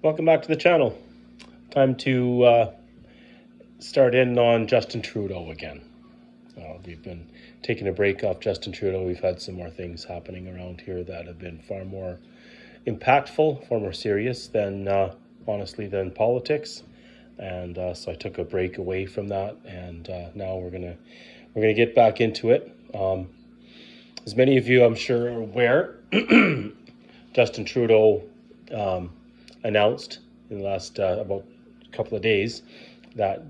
Welcome back to the channel. Time to start in on Justin Trudeau again. We've been taking a break off Justin Trudeau. We've had some more things happening around here that have been far more impactful, far more serious than, honestly, than politics. And so I took a break away from that, and now we're gonna get back into it. As many of you, I'm sure, are aware, Justin Trudeau announced in the last about a couple of days that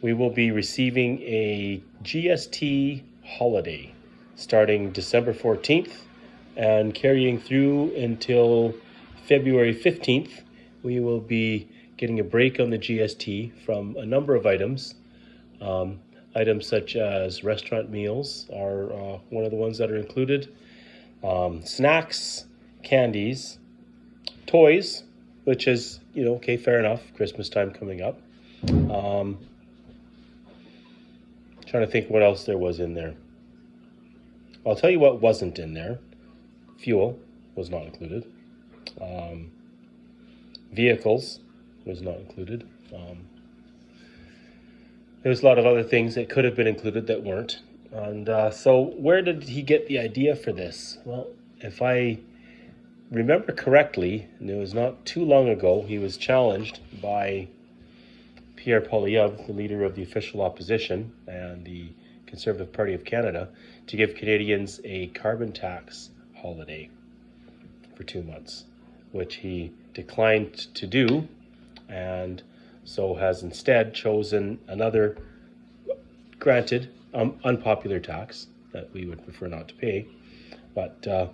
we will be receiving a GST holiday starting December 14th and carrying through until February 15th. We will be getting a break on the GST from a number of items. Items such as restaurant meals are one of the ones that are included. Snacks, candies, toys, which is, okay, fair enough, Christmas time coming up. Trying to think what else there was in there. I'll tell you what wasn't in there. Fuel was not included. Vehicles was not included. There was a lot of other things that could have been included that weren't. And so where did he get the idea for this? Well, if I remember correctly, and it was not too long ago, he was challenged by Pierre Poilievre, the leader of the official opposition and the Conservative Party of Canada, to give Canadians a carbon tax holiday for 2 months, which he declined to do, and so has instead chosen another, granted, unpopular tax that we would prefer not to pay, but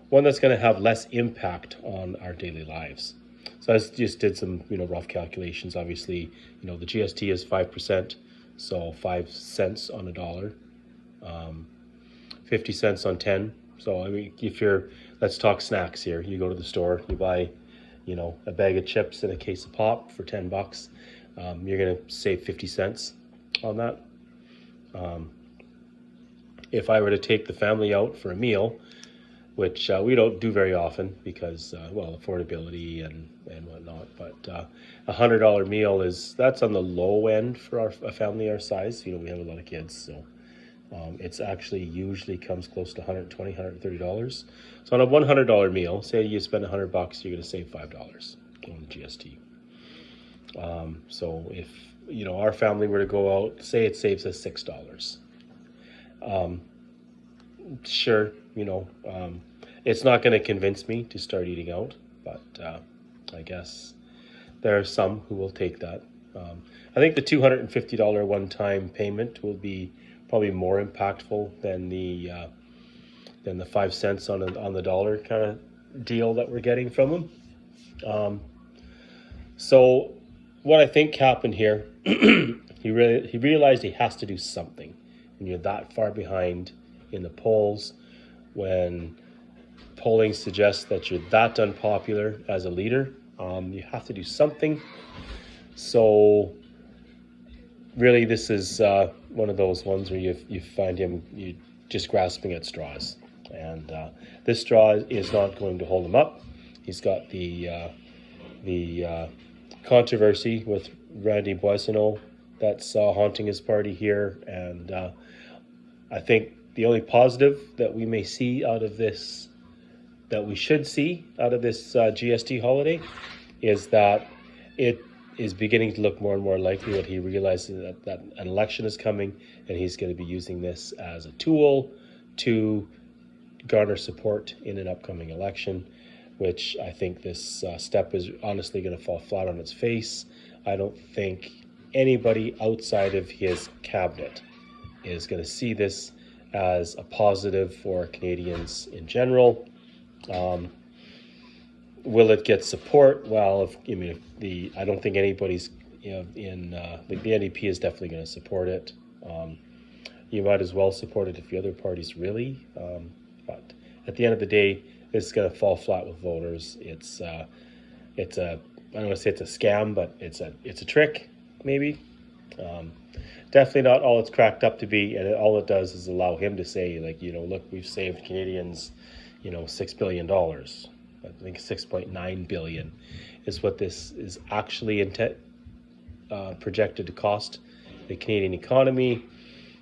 one that's going to have less impact on our daily lives. So I just did some, rough calculations. Obviously, the GST is 5%, so 5 cents on a dollar, 50 cents on 10. So, I mean, let's talk snacks here. You go to the store, you buy, a bag of chips and a case of pop for $10. You're going to save 50 cents on that. If I were to take the family out for a meal, which we don't do very often because, affordability and whatnot. But $100 meal that's on the low end for a family our size. We have a lot of kids, so it's actually usually comes close to $120, $130. So on a $100 meal, say you spend $100, you're going to save $5 on the GST. So if our family were to go out, say it saves us $6. Sure, it's not going to convince me to start eating out, but I guess there are some who will take that. I think the $250 one-time payment will be probably more impactful than the 5 cents on the dollar kind of deal that we're getting from them. So what I think happened here, he realized he has to do something. When you're that far behind in the polls, when polling suggests that you're that unpopular as a leader, you have to do something. So really, this is one of those ones where you find him you just grasping at straws, and this straw is not going to hold him up. He's got the controversy with Randy Boissonnault that's haunting his party here, and I think the only positive that we may see out of this, that we should see out of this GST holiday, is that it is beginning to look more and more likely that he realizes that an election is coming, and he's going to be using this as a tool to garner support in an upcoming election, which I think this step is honestly going to fall flat on its face. I don't think anybody outside of his cabinet is going to see this as a positive for Canadians in general. Will it get support? Well, I don't think anybody's the NDP is definitely going to support it. You might as well support it if the other parties really. But at the end of the day, it's going to fall flat with voters. It's a I don't want to say it's a scam, but it's a trick maybe. Definitely not all it's cracked up to be, and all it does is allow him to say, look, we've saved Canadians, $6 billion. I think 6.9 billion is what this is actually projected to cost the Canadian economy.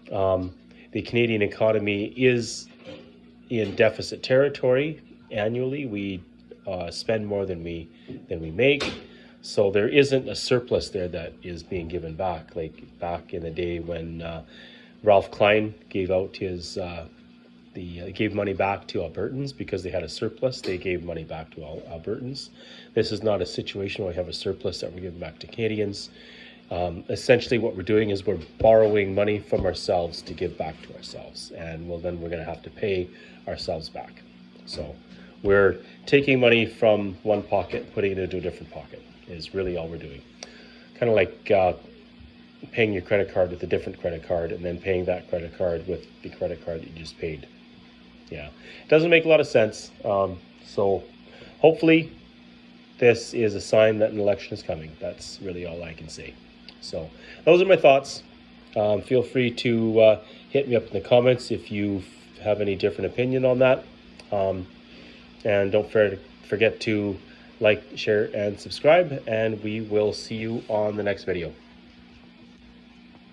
The Canadian economy is in deficit territory annually. We spend more than we make, so there isn't a surplus there that is being given back. Like back in the day when Ralph Klein gave out his gave money back to Albertans because they had a surplus. They gave money back to Albertans. This is not a situation where we have a surplus that we're giving back to Canadians. Essentially what we're doing is we're borrowing money from ourselves to give back to ourselves, and then we're going to have to pay ourselves back. So we're taking money from one pocket, putting it into a different pocket is really all we're doing. Kind of like paying your credit card with a different credit card and then paying that credit card with the credit card that you just paid. Yeah, it doesn't make a lot of sense. So hopefully this is a sign that an election is coming. That's really all I can say. So those are my thoughts. Feel free to hit me up in the comments if you have any different opinion on that. And don't forget to like, share, and subscribe. And we will see you on the next video.